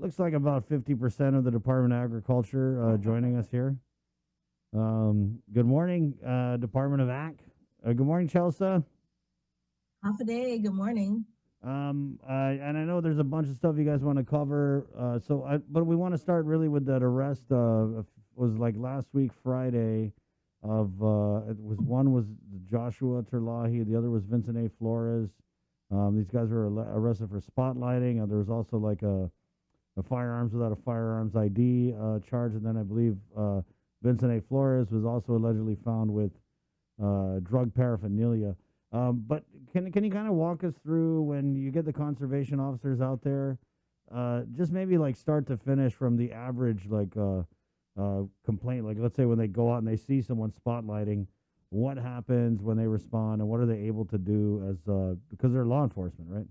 Looks like about 50% of the Department of Agriculture joining us here. Good morning, Department of Ag. Good morning, Chelsea. Half a day. Good morning. And I know there's a bunch of stuff you guys want to cover. But we want to start really with that arrest. Was like last week Friday. It was one was Joshua Terlahi, the other was Vincent A. Flores. These guys were arrested for spotlighting. There was also like a firearms without a firearms ID charge, and then I believe Vincent A. Flores was also allegedly found with drug paraphernalia. But can you kind of walk us through when you get the conservation officers out there, just maybe like start to finish from the average complaint, like let's say when they go out and they see someone spotlighting, what happens when they respond, and what are they able to do as because they're law enforcement, right?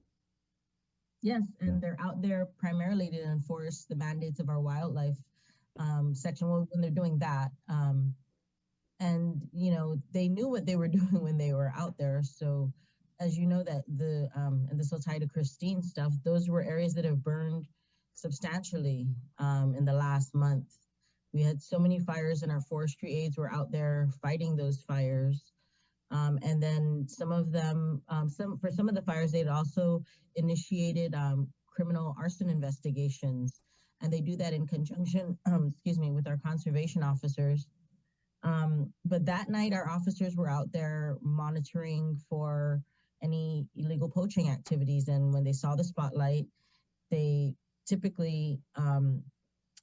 Yes, Yeah. and they're out there primarily to enforce the mandates of our wildlife section when they're doing that. And they knew what they were doing when they were out there. So, as you know, that and this will tie to Christine stuff. Those were areas that have burned substantially in the last month. We had so many fires, and our forestry aides were out there fighting those fires. And then some of them, for some of the fires, they'd also initiated criminal arson investigations, and they do that in conjunction, with our conservation officers. But that night, our officers were out there monitoring for any illegal poaching activities, and when they saw the spotlight, they typically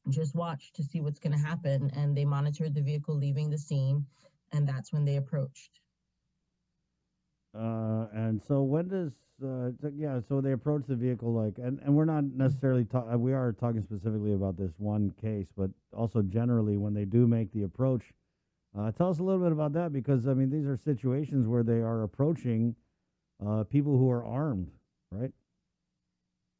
just watched to see what's going to happen, and they monitored the vehicle leaving the scene, and that's when they approached. And so when does so they approach the vehicle and we're not necessarily we are talking specifically about this one case, but also generally when they do make the approach, tell us a little bit about that, because I mean these are situations where they are approaching people who are armed, right?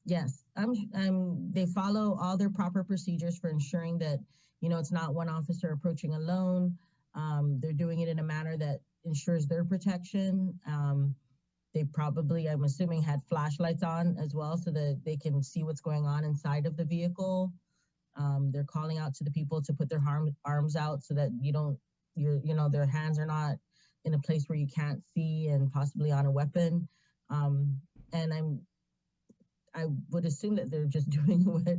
Yes, they follow all their proper procedures for ensuring that, it's not one officer approaching alone. They're doing it in a manner that ensures their protection. They probably, I'm assuming, had flashlights on as well so that they can see what's going on inside of the vehicle. They're calling out to the people to put their arms out so that their hands are not in a place where you can't see and possibly on a weapon. And I would assume that they're just doing what,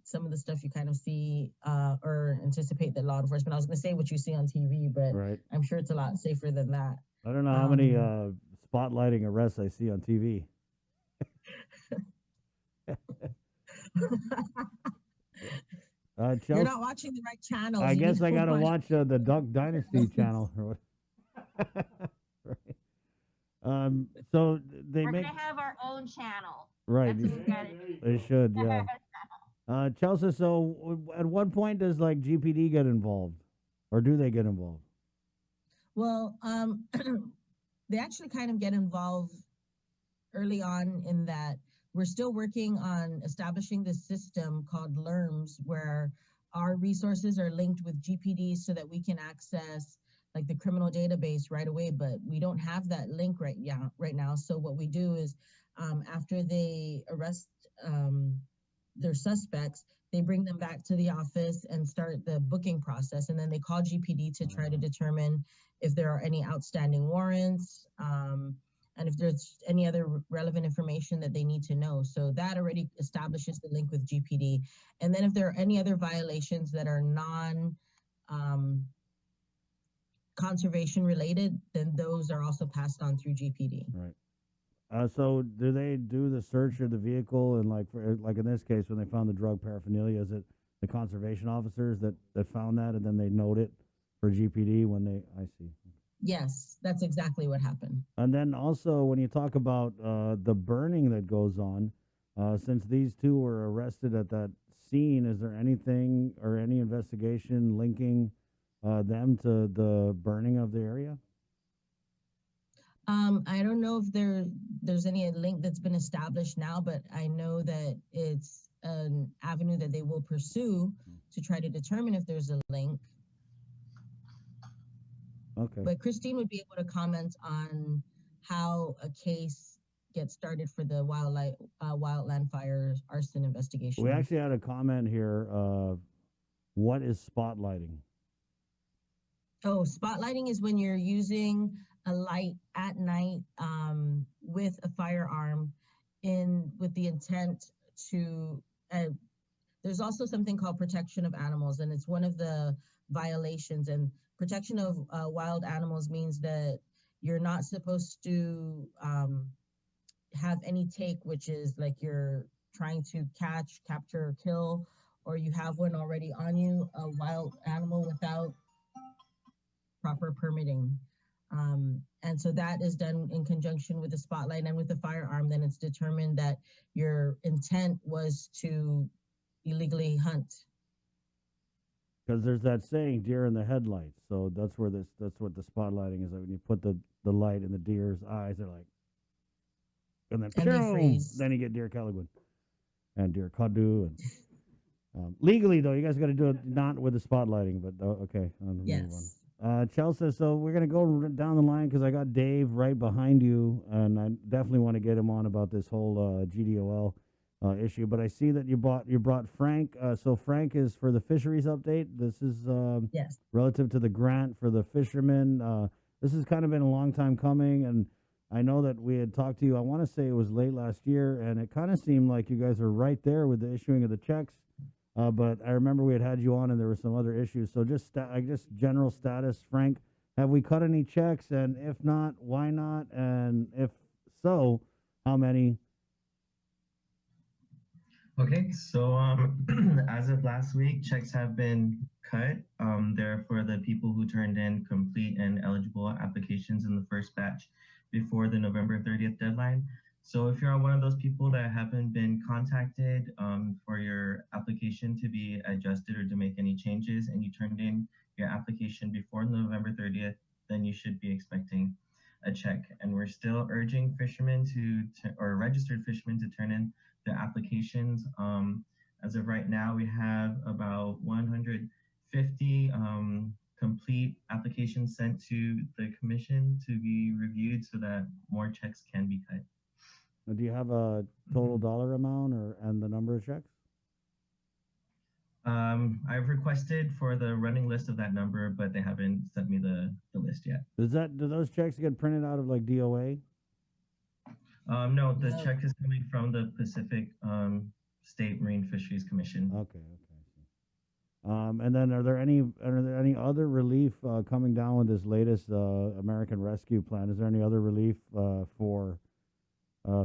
some of the stuff you kind of see or anticipate that law enforcement. I was going to say what you see on TV, but Right. I'm sure it's a lot safer than that. I don't know how many spotlighting arrests I see on TV. You're not watching the right channels. I guess I gotta watch the Duck Dynasty channel. Right. So We're gonna have our own channel. Right. That's what we gotta do. They should, yeah. Chelsea, so at what point does like GPD get involved, or do they get involved? Well, they actually kind of get involved early on in that we're still working on establishing this system called LERMS, where our resources are linked with GPD so that we can access like the criminal database right away, but we don't have that link right now. So what we do is after they arrest their suspects, they bring them back to the office and start the booking process. And then they call GPD to try to determine if there are any outstanding warrants, and if there's any other relevant information that they need to know. So that already establishes the link with GPD. And then if there are any other violations that are conservation related, then those are also passed on through GPD. Right. So do they do the search of the vehicle, and like in this case when they found the drug paraphernalia, is it the conservation officers that found that and then they note it for GPD when they? I see. Yes, that's exactly what happened. And then also when you talk about the burning that goes on, since these two were arrested at that scene, is there anything or any investigation linking them to the burning of the area? I don't know if there's any link that's been established now, but I know that it's an avenue that they will pursue to try to determine if there's a link. Okay. But Christine would be able to comment on how a case gets started for the Wildland fire arson investigation. investigation. We actually had a comment here. What is spotlighting? Oh, spotlighting is when you're using a light at night with a firearm with the intent to, there's also something called protection of animals, and it's one of the violations. And protection of wild animals means that you're not supposed to have any take, which is like you're trying to catch, capture, or kill, or you have one already on you, a wild animal without proper permitting. And so that is done in conjunction with the spotlight and with the firearm. Then it's determined that your intent was to illegally hunt. Because there's that saying, deer in the headlights. So that's what the spotlighting is. Like when you put the light in the deer's eyes, they're like, and then they freeze. Then you get deer Caligwen and deer Gdoe. And legally though, you guys got to do it not with the spotlighting, but okay. Yes. Chelsea, so we're going to go down the line because I got Dave right behind you, and I definitely want to get him on about this whole GDOL issue. But I see that you brought Frank. So Frank is for the fisheries update. This is yes, relative to the grant for the fishermen. This has kind of been a long time coming, and I know that we had talked to you, I want to say it was late last year, and it kind of seemed like you guys are right there with the issuing of the checks. But I remember we had you on and there were some other issues. So just general status, Frank, have we cut any checks? And if not, why not? And if so, how many? Okay, so as of last week, checks have been cut. They're for the people who turned in complete and eligible applications in the first batch before the November 30th deadline. So if you're one of those people that haven't been contacted for your application to be adjusted or to make any changes, and you turned in your application before November 30th, then you should be expecting a check. And we're still urging fishermen or registered fishermen to turn in their applications. As of right now, we have about 150 complete applications sent to the commission to be reviewed so that more checks can be cut. Do you have a total dollar amount and the number of checks? I've requested for the running list of that number, but they haven't sent me the list yet. Do those checks get printed out of like DOA? No, the check is coming from the Pacific State Marine Fisheries Commission. Okay. And then are there any other relief coming down with this latest American Rescue Plan? Is there any other relief for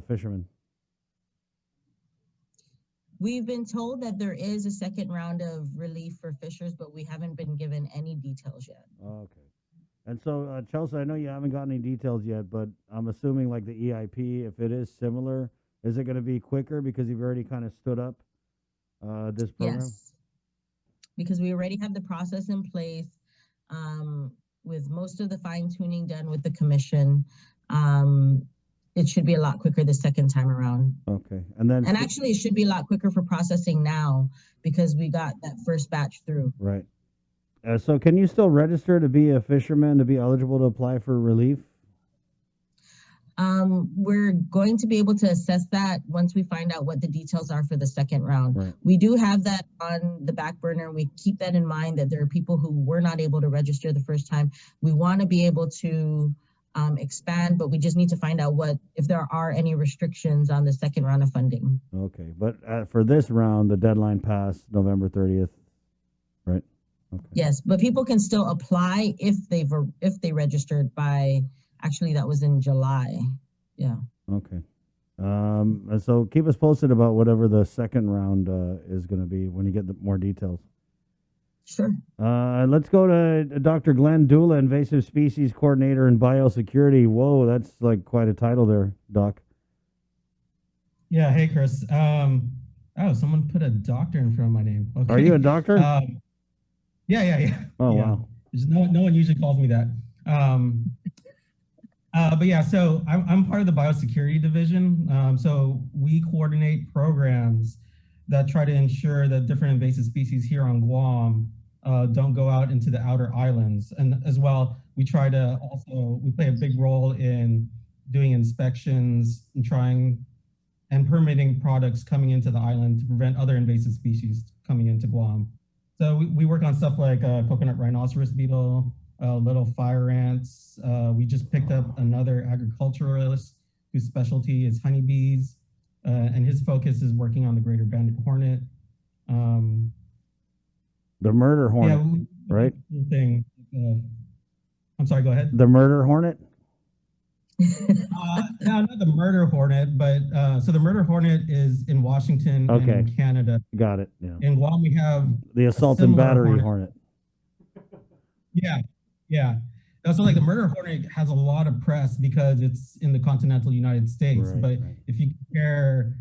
fishermen? We've been told that there is a second round of relief for fishers, but we haven't been given any details yet. Okay. And so, Chelsea, I know you haven't got any details yet, but I'm assuming like the EIP, if it is similar, is it going to be quicker because you've already kind of stood up this program? Yes, because we already have the process in place with most of the fine tuning done with the commission. It should be a lot quicker the second time around. Okay. And actually it should be a lot quicker for processing now because we got that first batch through. Right. So can you still register to be a fisherman, to be eligible to apply for relief? We're going to be able to assess that once we find out what the details are for the second round. Right. We do have that on the back burner. We keep that in mind that there are people who were not able to register the first time. We want to be able to expand, but we just need to find out if there are any restrictions on the second round of funding. Okay, but for this round, the deadline passed November 30th, right? Okay. Yes, but people can still apply if they registered by, actually that was in July. Yeah. Okay. So keep us posted about whatever the second round is going to be when you get more details. Sure. Let's go to Dr. Glen, Doula, Invasive Species Coordinator in Biosecurity. Whoa, that's like quite a title there, Doc. Yeah, hey, Chris. Oh, someone put a doctor in front of my name. Okay. Are you a doctor? Yeah. Oh, yeah. wow. No one usually calls me that. But yeah, so I'm part of the Biosecurity Division. So we coordinate programs that try to ensure that different invasive species here on Guam don't go out into the outer islands. And as well, we play a big role in doing inspections and trying and permitting products coming into the island to prevent other invasive species coming into Guam. So we work on stuff like coconut rhinoceros beetle, little fire ants. We just picked up another agriculturalist whose specialty is honeybees, and his focus is working on the greater banded hornet. The murder hornet, right? Thing. I'm sorry, go ahead. The murder hornet? No, not the murder hornet, but so the murder hornet is in Washington and Canada. Got it. Yeah. In Guam, we have the assault and battery hornet. Yeah. So like the murder hornet has a lot of press because it's in the continental United States. But if you compare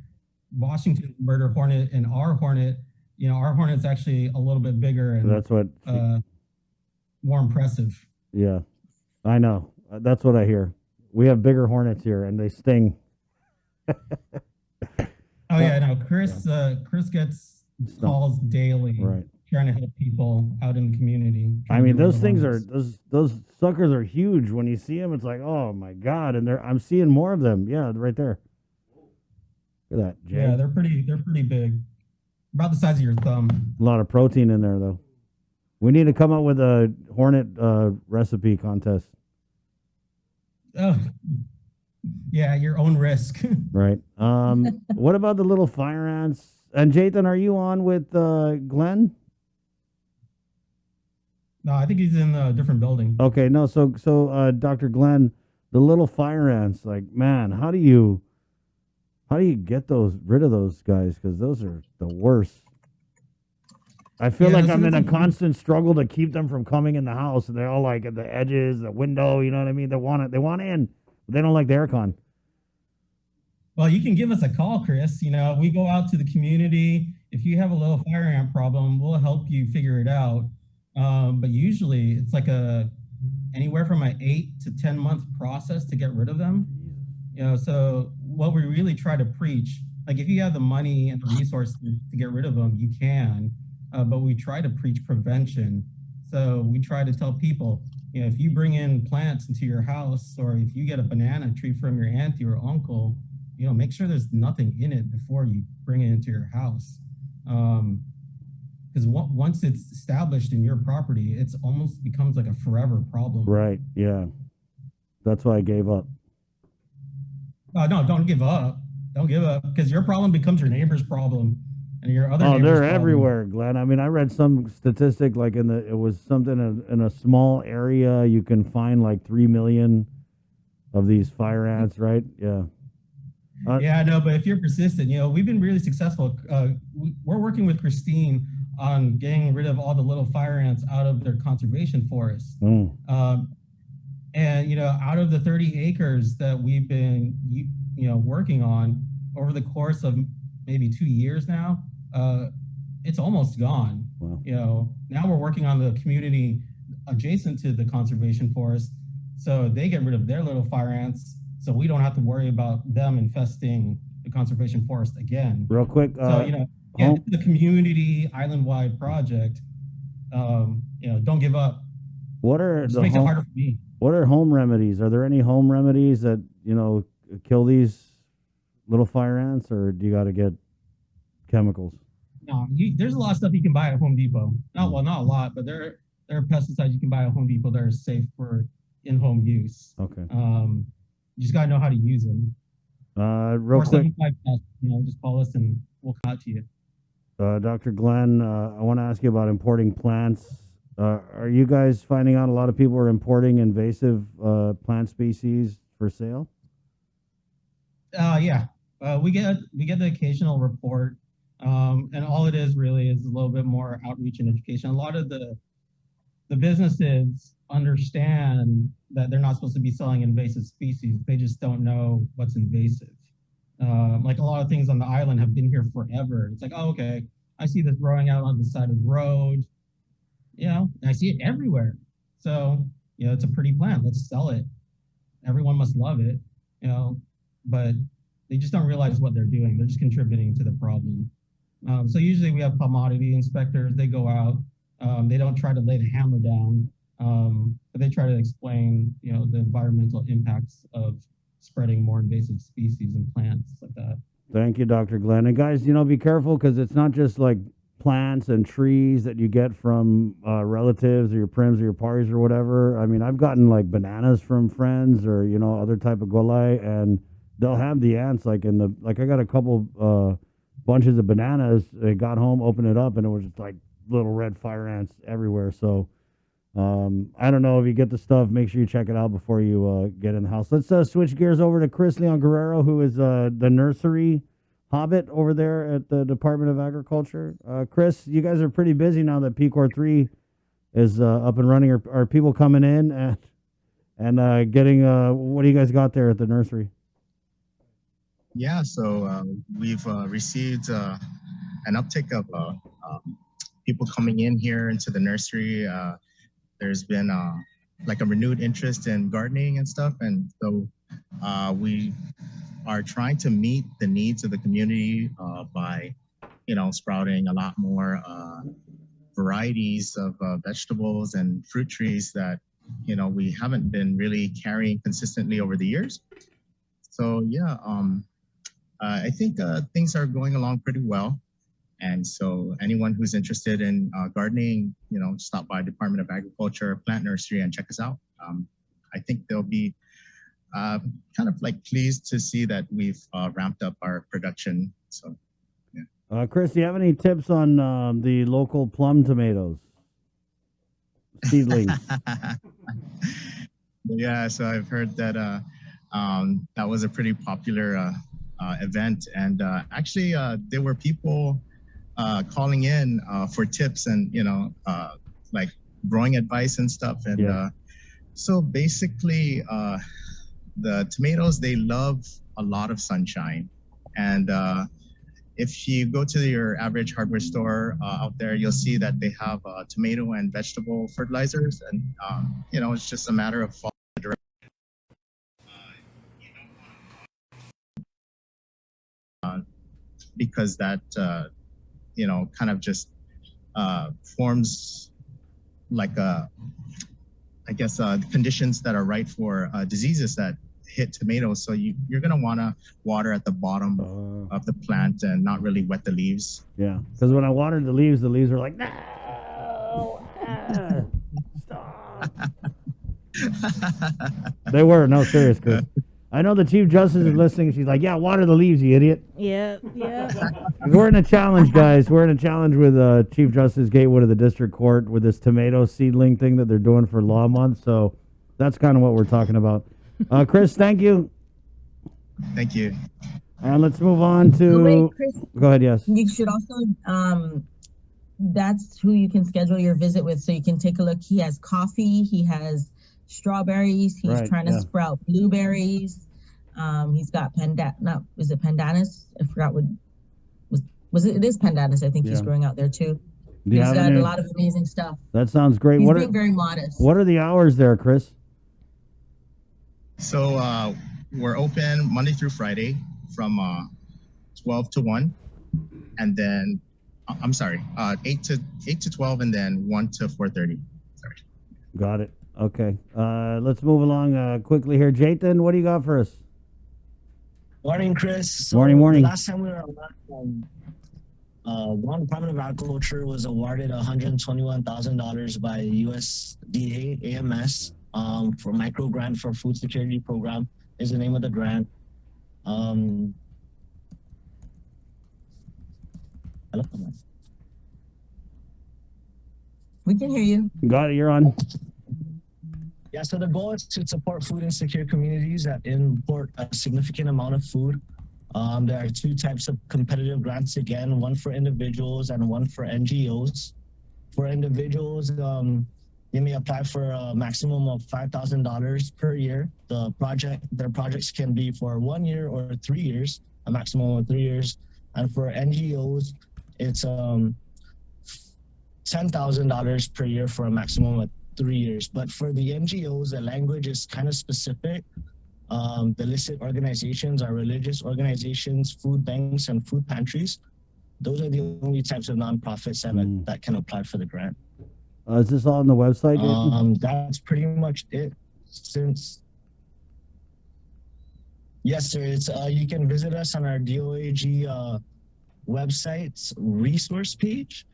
Washington's murder hornet and our hornet, our hornet's actually a little bit bigger and that's what more impressive. Yeah, I know. That's what I hear. We have bigger hornets here, and they sting. Oh yeah, no. Chris gets calls daily, trying to help people out in the community. I mean, those things are those suckers are huge. When you see them, it's like, oh my god! And I'm seeing more of them. Yeah, right there. Look at that, Jay. Yeah, they're pretty big. About the size of your thumb. A lot of protein in there, though. We need to come up with a hornet recipe contest. Oh, yeah, your own risk. Right. What about the little fire ants? And Jathan, are you on with Glen? No, I think he's in a different building. Okay, no. So Dr. Glen, the little fire ants, like, man, how do you get rid of those guys? Because those are the worst. I feel like I'm in a constant struggle to keep them from coming in the house, and they're all like at the edges, the window. You know what I mean? They want in, but they don't like the aircon. Well, you can give us a call, Chris. We go out to the community. If you have a little fire ant problem, we'll help you figure it out. But usually, it's like anywhere from an 8 to 10 month process to get rid of them. So what we really try to preach, like if you have the money and the resources to get rid of them, you can. But we try to preach prevention. So we try to tell people, if you bring in plants into your house, or if you get a banana tree from your auntie or uncle, make sure there's nothing in it before you bring it into your house. Because once it's established in your property, it's almost becomes like a forever problem. Right. Yeah. That's why I gave up. No, don't give up. Don't give up, because your problem becomes your neighbor's problem. And your other they're everywhere, Glenn. I mean, I read some statistic like it was something in a small area you can find like 3 million of these fire ants, right? Yeah. Yeah, no, but if you're persistent, we've been really successful. We're working with Christine on getting rid of all the little fire ants out of their conservation forests. And out of the 30 acres that we've been working on over the course of maybe 2 years now, it's almost gone. Wow. Now we're working on the community adjacent to the conservation forest, so they get rid of their little fire ants, so we don't have to worry about them infesting the conservation forest again. Real quick, the community island-wide project. Don't give up. What are it makes it harder for me. What are home remedies? Are there any home remedies that kill these little fire ants, or do you got to get chemicals? No, there's a lot of stuff you can buy at Home Depot. Not a lot, but there are pesticides you can buy at Home Depot that are safe for in-home use. Okay. You just gotta know how to use them. Real quick, just call us and we'll come out to you. Dr. Glen, I want to ask you about importing plants. Are you guys finding out a lot of people are importing invasive plant species for sale? Yeah. We get the occasional report, and all it is really is a little bit more outreach and education. A lot of the businesses understand that they're not supposed to be selling invasive species. They just don't know what's invasive. Like a lot of things on the island have been here forever. It's like, oh, okay, I see this growing out on the side of the road. I see it everywhere. So, it's a pretty plant. Let's sell it. Everyone must love it, but they just don't realize what they're doing. They're just contributing to the problem. So usually we have commodity inspectors. They go out. They don't try to lay the hammer down, but they try to explain, the environmental impacts of spreading more invasive species and plants like that. Thank you, Dr. Glenn. And guys, be careful because it's not just like plants and trees that you get from relatives or your prims or your parties or whatever. I mean, I've gotten like bananas from friends or other type of golai, and they'll have the ants like I got a couple bunches of bananas. They got home, opened it up, and it was just like little red fire ants everywhere. So I don't know if you get the stuff. Make sure you check it out before you get in the house. Let's switch gears over to Chris Leon Guerrero, who is the nursery hobbit over there at the Department of Agriculture. Chris, you guys are pretty busy now that PCOR 3 is up and running. Are people coming in and getting what do you guys got there at the nursery? Yeah, so we've received an uptick of people coming in here into the nursery. There's been like a renewed interest in gardening and stuff, and so we are trying to meet the needs of the community by, sprouting a lot more varieties of vegetables and fruit trees that, we haven't been really carrying consistently over the years. So yeah, I think things are going along pretty well. And so anyone who's interested in gardening, stop by Department of Agriculture Plant Nursery and check us out. I think they'll be kind of like pleased to see that we've ramped up our production. So, yeah. Chris, do you have any tips on the local plum tomatoes seedlings? Yeah, so I've heard that that was a pretty popular event, and actually there were people calling in for tips and like growing advice and stuff. And so basically the tomatoes, they love a lot of sunshine, and if you go to your average hardware store out there, you'll see that they have tomato and vegetable fertilizers, and it's just a matter of following the directions. Because that kind of just forms like conditions that are right for diseases that hit tomatoes. So you're going to want to water at the bottom of the plant and not really wet the leaves. Yeah, because when I watered the leaves were like, no, stop. They were, no, serious, Chris. I know the Chief Justice is listening. She's like, yeah, water the leaves, you idiot. Yeah. We're in a challenge, guys. We're in a challenge with Chief Justice Gatewood of the District Court with this tomato seedling thing that they're doing for Law Month. So that's kind of what we're talking about. Chris, thank you. Thank you. And let's move on to... Wait, Chris, go ahead, yes. you should also, that's who you can schedule your visit with, so you can take a look. He has coffee, he has strawberries, he's trying to sprout blueberries. He's got pandanus? I forgot what was it. It is pandanus. I think he's growing out there too. He's got a lot of amazing stuff. That sounds great. He's being very modest. What are the hours there, Chris? So we're open Monday through Friday from 12 to 1, and then 8 to 12, and then 1 to 4:30. Sorry. Got it. Okay. Let's move along quickly here. Jathan, what do you got for us? Morning, Chris. So morning. The last time we were on, Guam Department of Agriculture was awarded $121,000 by USDA AMS for micro grant for food security program is the name of the grant. Hello? We can hear you. Got it. You're on. Yeah, so the goal is to support food insecure communities that import a significant amount of food. There are two types of competitive grants again, one for individuals and one for NGOs. For individuals, you may apply for a maximum of $5,000 per year. Their projects can be for 1 year or 3 years, a maximum of 3 years. And for NGOs, it's $10,000 per year for a maximum of 3 years. But for the NGOs, the language is kind of specific. The listed organizations are religious organizations, food banks, and food pantries. Those are the only types of nonprofits that can apply for the grant. Is this all on the website? Jason? 'Cause, that's pretty much it. Yes, sir. It's you can visit us on our DOAG website's resource page,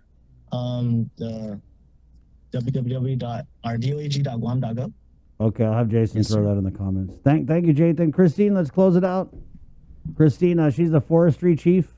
the www.rdoag.guam.gov. Okay, I'll have Jason Yes, throw sir. that in the comments. Thank you, Jathan. Christine, let's close it out. Christine, she's the forestry chief.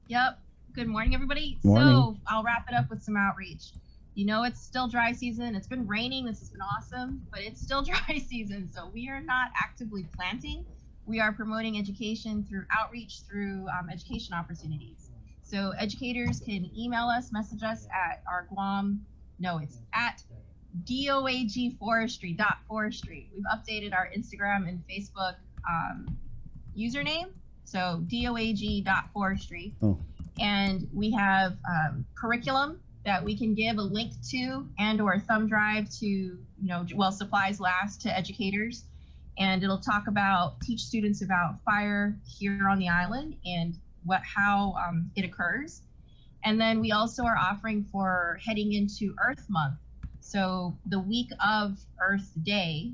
Yep. Good morning, everybody. Morning. So I'll wrap it up with some outreach. You know, it's still dry season. It's been raining. This has been awesome, but it's still dry season. So we are not actively planting. We are promoting education through outreach, through education opportunities. So educators can email us, message us at our it's at doagforestry.forestry. We've updated our Instagram and Facebook username. So doag.forestry. Oh. And we have curriculum that we can give a link to and or a thumb drive to, supplies last to educators. And it'll teach students about fire here on the island and how it occurs. And then we also are offering for heading into Earth Month. So the week of Earth Day,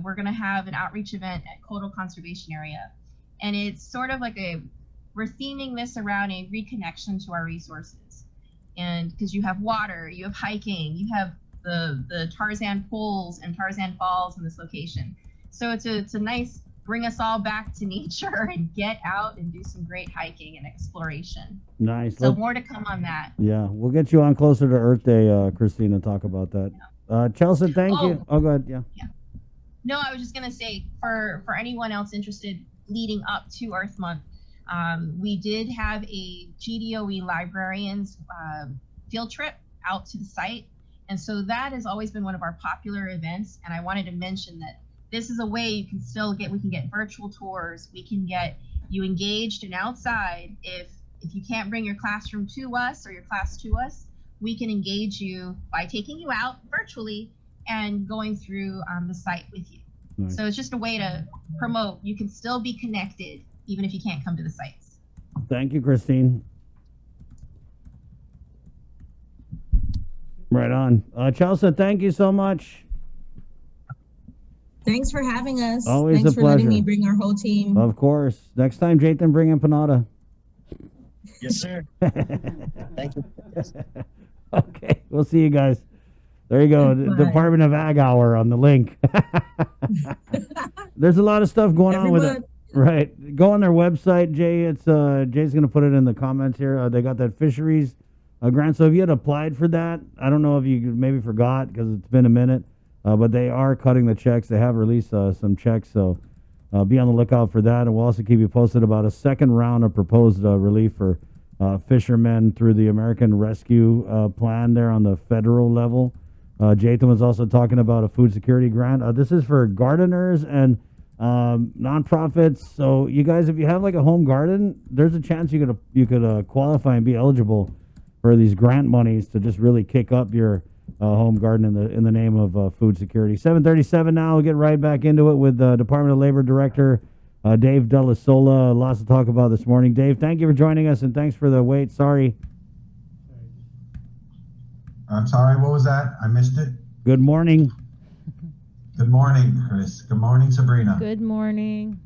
we're gonna have an outreach event at Kodo Conservation Area. And it's sort of like we're theming this around a reconnection to our resources. And because you have water, you have hiking, you have the Tarzan pools and Tarzan Falls in this location. So it's a nice bring us all back to nature and get out and do some great hiking and exploration. Nice. So more to come on that. Yeah, we'll get you on closer to Earth Day, Christine, and talk about that. Chelsea, thank you. Oh, go ahead. Yeah. No, I was just gonna say for anyone else interested leading up to Earth Month, we did have a Gdoe Librarians field trip out to the site. And so that has always been one of our popular events. And I wanted to mention that this is a way we can get virtual tours. We can get you engaged and outside. If you can't bring your classroom to us or your class to us, we can engage you by taking you out virtually and going through the site with you. Nice. So it's just a way to promote. You can still be connected even if you can't come to the sites. Thank you, Christine. Right on. Chelsea, thank you so much. Thanks for having us. Always Thanks a for letting me pleasure. bring our whole team. Of course. Next time, Jathan, bring empanada. Yes, sir. Thank you. Okay, we'll see you guys. There you go. Bye. Department of Ag Hour on the link. There's a lot of stuff going on with it. Right. Go on their website, Jay. It's Jay's going to put it in the comments here. They got that fisheries grant. So if you had applied for that, I don't know if you maybe forgot because it's been a minute, but they are cutting the checks. They have released some checks, so be on the lookout for that. And we'll also keep you posted about a second round of proposed relief for fishermen through the American Rescue Plan there on the federal level. Jathan was also talking about a food security grant. This is for gardeners and nonprofits. So you guys, if you have like a home garden, there's a chance you could qualify and be eligible for these grant monies to just really kick up your home garden in the name of food security. 7:37 now. We'll get right back into it with Department of Labor Director Dave Delasola. Lots to talk about this morning. Dave, thank you for joining us and thanks for the wait. Sorry. I'm sorry, what was that? I missed it. Good morning. Good morning, Chris. Good morning, Sabrina. Good morning.